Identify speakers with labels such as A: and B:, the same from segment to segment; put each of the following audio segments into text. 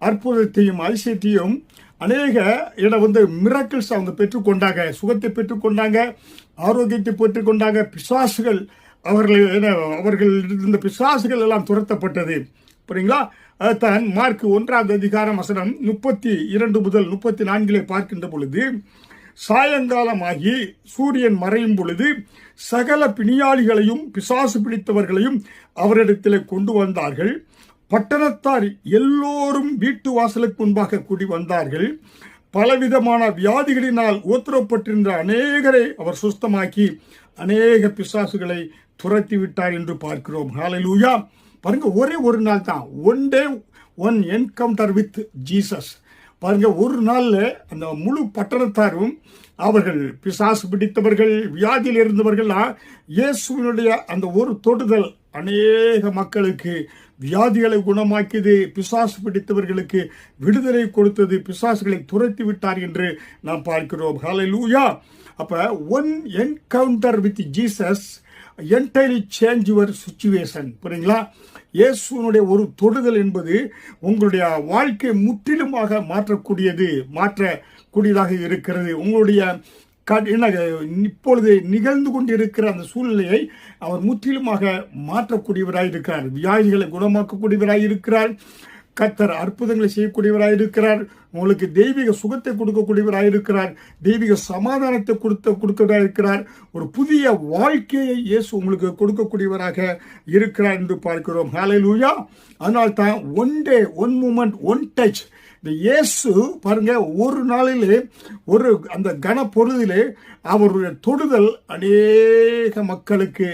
A: அற்புதத்தையும் அதிசயத்தையும் அநேக மிராக்கிள்ஸ் அவங்க பெற்றுக்கொண்டாங்க. சுகத்தை பெற்றுக்கொண்டாங்க, ஆரோக்கியத்தை பெற்றுக்கொண்டாங்க. பிசாசுகள் அவர்கள் இருந்த பிசாசுகள் எல்லாம் துரத்தப்பட்டது. புரியுங்களா? அதுதான் மார்க் 1:வசனம் 32 முதல் 34 பார்க்கின்ற பொழுது, சாயங்காலமாகி சூரியன் மறையும் பொழுது சகல பிணியாளிகளையும் பிசாசு பிடித்தவர்களையும் அவரிடத்தில் கொண்டு வந்தார்கள். பட்டணத்தார் எல்லோரும் வீட்டு வாசலுக்கு முன்பாக கூடி வந்தார்கள். பலவிதமான வியாதிகளினால் உத்தரப்பட்டிருந்த அநேகரை அவர் சுஸ்தமாக்கி அநேக பிசாசுகளை துரத்தி விட்டார் என்று பார்க்கிறோம். ஹல்லேலூயா! பாருங்க, ஒரே ஒரு நாள் தான், one day one encounter with Jesus. பாருங்க, ஒரு நாள்ல அந்த முழு பட்டணத்தாரும் அவர்கள் பிசாசு பிடித்தவர்கள், வியாதியில் இருந்தவர்கள், இயேசுவினுடைய அந்த ஒரு தொடுதல் அநேக மக்களுக்கு வியாதிகளை குணமாக்கியது, பிசாசு பிடித்தவர்களுக்கு விடுதலை கொடுத்தது, பிசாசுகளை துரத்தி விட்டார் என்று நாம் பார்க்கிறோம். ஹல்லேலூயா! அப்ப one encounter with Jesus entirely change your situation. புரியுங்களா? இயேசுனுடைய ஒரு தொடுதல் என்பது உங்களுடைய வாழ்க்கை முற்றிலுமாக மாற்றக்கூடியதாக இருக்கிறது. உங்களுடைய இப்பொழுது நிகழ்ந்து கொண்டிருக்கிற அந்த சூழ்நிலையை அவர் முற்றிலுமாக மாற்றக்கூடியவராய் இருக்கிறார். வியாதிகளை குணமாக்கக்கூடியவராய் இருக்கிறார். கர்த்தர் அற்புதங்களை செய்யக்கூடியவராய் இருக்கிறார். உங்களுக்கு தெய்வீக சுகத்தை கொடுக்கக்கூடியவராய் இருக்கிறார். தெய்வீக சமாதானத்தை கொடுக்கக்கூடியவராய் இருக்கிறார். ஒரு புதிய வாழ்க்கையை இயேசு உங்களுக்கு கொடுக்கக்கூடியவராக இருக்கிறார் என்று பார்க்கிறோம். ஹல்லேலூயா! அதனால் தான் one day one moment one touch. இந்த இயேசு பாருங்க, ஒரு நாளிலே ஒரு அந்த கனப்பொழுதிலே அவருடைய தொடுதல் அநேக மக்களுக்கு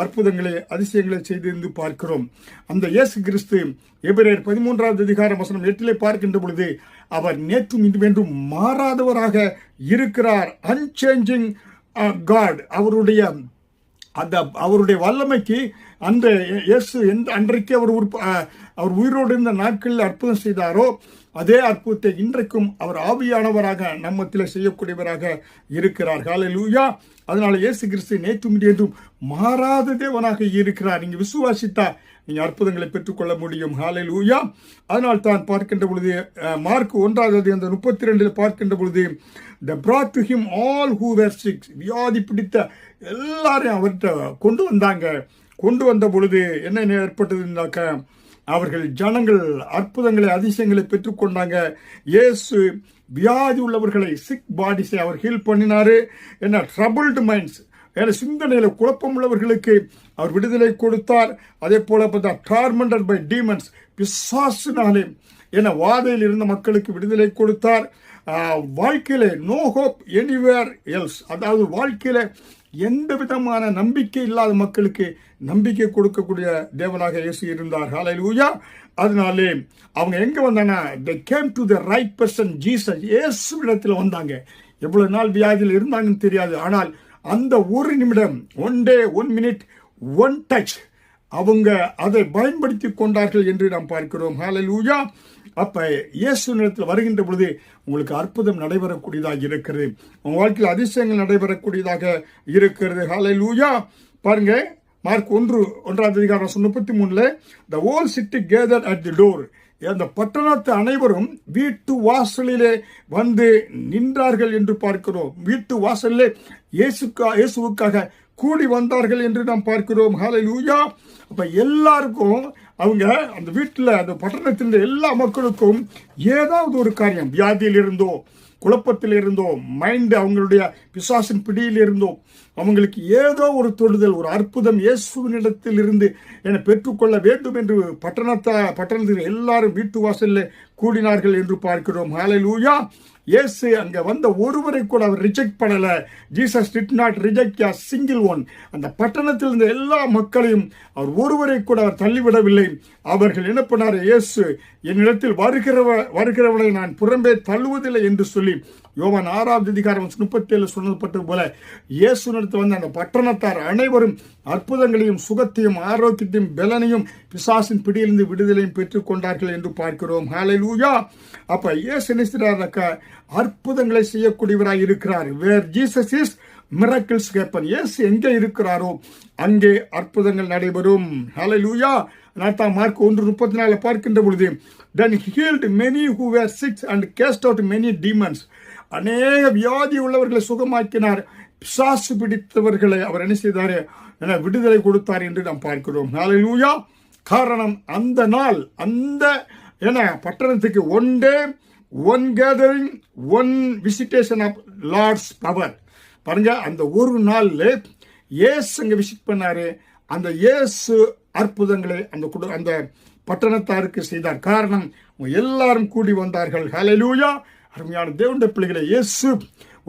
A: அற்புதங்களை அதிசயங்களை செய்து பார்க்கிறோம். அந்த இயேசு கிறிஸ்து எபிரேயர் 13:8 பார்க்கின்ற பொழுது அவர் நேற்றும் இன்றும் மாறாதவராக இருக்கிறார். Unchanging God. அவருடைய வல்லமைக்கு அந்த இயேசு அன்றைக்கு அவர் உயிரோடு இருந்த நாட்களில் அற்புதம் செய்தாரோ அதே அற்புதத்தை இன்றைக்கும் அவர் ஆவியானவராக நம்மத்தில் செய்யக்கூடியவராக இருக்கிறார். ஹல்லேலூயா! அதனால இயேசு கிறிஸ்து நேற்றும் இன்றும் மாறாத தேவனாக இருக்கிறார். நீங்க விசுவாசித்தா நீங்க அற்புதங்களை பெற்றுக்கொள்ள முடியும். ஹல்லேலூயா! அதனால் தான் பார்க்கின்ற பொழுது மார்க் 1:32 பார்க்கின்ற பொழுது, they brought to him all who were sick. வியாதி பிடித்த எல்லாரையும் அவர்கிட்ட கொண்டு வந்த பொழுது என்ன ஏற்பட்டதுன்னாக்க, அவர்கள் ஜனங்கள் அற்புதங்களை அதிசயங்களை பெற்றுக்கொண்டாங்க. இயேசு வியாதி உள்ளவர்களை, சிக் பாடிஸை அவர் ஹீல் பண்ணினாரு. ட்ரபிள்டு மைண்ட்ஸ், சிந்தனையில குழப்பம் உள்ளவர்களுக்கு அவர் விடுதலை கொடுத்தார். அதே போல டார்மெண்டட் பை டீமன்ஸ், பிசாசினாலே வாதையில் இருந்த மக்களுக்கு விடுதலை கொடுத்தார். வாழ்க்கையில நோ ஹோப் எனிவேர் எல்ஸ், அதாவது வாழ்க்கையில எந்த விதமான நம்பிக்கை இல்லாத மக்களுக்கு நம்பிக்கை கொடுக்கக்கூடிய தேவனாக இயேசு இருந்தார். ஹல்லேலூயா! அதனாலே அவங்க எங்க வந்தாங்கன்னா, they came to the right person, Jesus. இயேசு இடத்துல வந்தாங்க. எவ்வளவு நாள் வியாதியில் இருந்தாங்கன்னு தெரியாது. ஆனால் அந்த ஒரு நிமிடம், one day one minute one touch, அவங்க அதை பயன்படுத்தி கொண்டார்கள் என்று நாம் பார்க்கிறோம். ஹல்லேலூயா! அப்ப இயேசு நேரத்தில் வருகின்ற பொழுது உங்களுக்கு அற்புதம் நடைபெறக்கூடியதாக இருக்கிறது. உங்க வாழ்க்கையில் அதிசயங்கள் நடைபெறக்கூடியதாக இருக்கிறது. ஹல்லேலூயா! பாருங்க, mark 1:33 the whole city gathered at the door. அந்த பட்டணத்து அனைவரும் வீட்டு வாசலிலே வந்து நின்றார்கள் என்று பார்க்கிறோம். வீட்டு வாசலிலே இயேசுவுக்காக கூடி வந்தார்கள் என்று நாம் பார்க்கிறோம். ஹல்லேலூயா! அப்ப எல்லாருக்கும் அவங்க அந்த வீட்டில் அந்த பட்டணத்தில் எல்லா மக்களுக்கும் ஏதாவது ஒரு காரியம், வியாதியில் இருந்தோ, குழப்பத்தில் இருந்தோ, மைண்ட் அவங்களுடைய பிசாசின் பிடியில் இருந்தோ, அவங்களுக்கு ஏதோ ஒரு தொடுதல், ஒரு அற்புதம் இயேசுவினிடத்தில் இருந்து என பெற்றுக்கொள்ள வேண்டும் என்று பட்டணத்தில் எல்லாரும் வீட்டு வாசலில் கூடினார்கள் என்று பார்க்கிறோம். ஹல்லேலூயா! இயேசு அங்க வந்த ஒருவரை கூட அவர் ரிஜெக்ட் பண்ணல. Jesus did not reject a single one. அந்த பட்டணத்தில் இருந்த எல்லா மக்களையும் அவர் ஒருவரை கூட அவர் தள்ளிவிடவில்லை. அவர்கள் என்ன பண்ணார்? இயேசு என்னிடத்தில் வருகிறவனை நான் புறம்பே தள்ளுவதில்லை என்று சொல்லி யோவான் 6:37 சொல்லப்பட்டது போல இயேசு நடத்த வந்த அந்த பட்டணத்தார் அனைவரும் அற்புதங்களையும் சுகத்தையும் ஆரோக்கியத்தையும் பலனையும் பிசாசின் பிடியிலிருந்து விடுதலையும் பெற்றுக் கொண்டார்கள் என்று பார்க்கிறோம். ஹல்லேலூயா! அப்ப இயேசு நினைக்கிறார், அற்புதங்களை செய்யக்கூடியவராய் இருக்கிறார். Where Jesus is miracles happen. இயேசு எங்கே இருக்கிறாரோ அங்கே அற்புதங்கள் நடைபெறும். ஹல்லேலூயா! மார்க் 1:34 பார்க்கின்ற பொழுது, then he healed many who were sick and cast out many demons. அநேக வியாதி உள்ளவர்களை சுகமாக்கினார், பிசாசு பிடித்தவர்களை அவர் என்ன செய்தார், விடுதலை கொடுத்தார் என்று நாம் பார்க்கிறோம். ஹல்லேலூயா. காரணம், அந்த நாள் அந்த பட்டணத்துக்கு one day, one gathering, one visitation of Lord's power. பாருங்க, அந்த ஒரு நாள்ல இயேசு அங்க விசிட் பண்ணாரு. அந்த இயேசு அற்புதங்களை அந்த பட்டணத்தாருக்கு செய்தார். காரணம், எல்லாரும் கூடி வந்தார்கள். ஹல்லேலூயா. அருமையான தேவனுடைய பிள்ளைகளை, இயேசு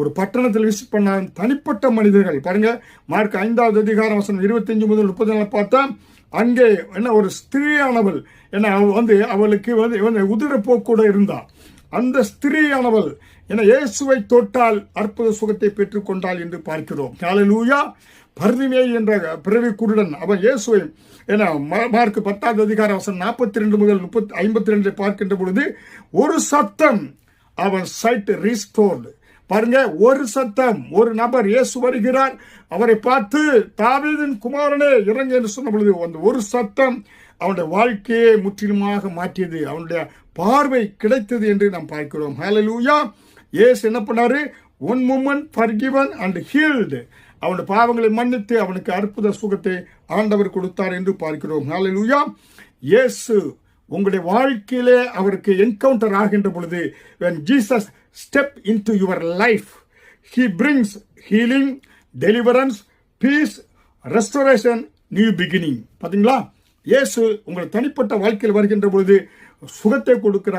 A: ஒரு பட்டணத்தில் விசிட் பண்ணார். தனிப்பட்ட மனிதர்கள் பாருங்க, மார்க் 5வது அதிகாரம் வசனம் 25 முதல் 34 பார்த்தா, அங்கே ஒரு ஸ்திரீயானவள் அவளுக்கு உதிரப்போக்கூட இருந்தாள். அந்த ஸ்திரீயானவள் இயேசுவை தொட்டால் அற்புத சுகத்தை பெற்றுக் கொண்டாள் என்று பார்க்கிறோம். ஹல்லேலூயா. பர்திமேயு என்ற பிறவி குருடன் அவன் இயேசுவை மார்க் 10வது அதிகாரம் வசனம் 42 முதல் 52 பார்க்கின்ற பொழுது, ஒரு சத்தம், அவன் சைட் ரீஸ்டோர்டு. பாருங்க, ஒரு சத்தம், ஒரு நபர் இயேசு வருகிறார், அவரை பார்த்து தாவீதின் குமாரனே இறங்க என்று சொன்ன பொழுது அந்த ஒரு சத்தம் அவனுடைய வாழ்க்கையை முற்றிலுமாக மாற்றியது, அவனுடைய பார்வை கிடைத்தது என்று நாம் பார்க்கிறோம். ஹல்லேலூயா. இயேசு என்ன பண்ணாரு, one moment forgiven and healed. அவனுடைய பாவங்களை மன்னித்து அவனுக்கு அற்புத சுகத்தை ஆண்டவர் கொடுத்தார் என்று பார்க்கிறோம். ஹல்லேலூயா. இயேசு உங்களுடைய வாழ்க்கையிலே அவருக்கு என்கவுண்டர் ஆகின்ற பொழுது, when Jesus step into your life, he brings healing, deliverance, peace, restoration, new beginning. பாத்தீங்களா, இயேசு உங்கள் தனிப்பட்ட வாழ்க்கையில் வருகின்ற பொழுது சுகத்தை கொடுக்கிறார்.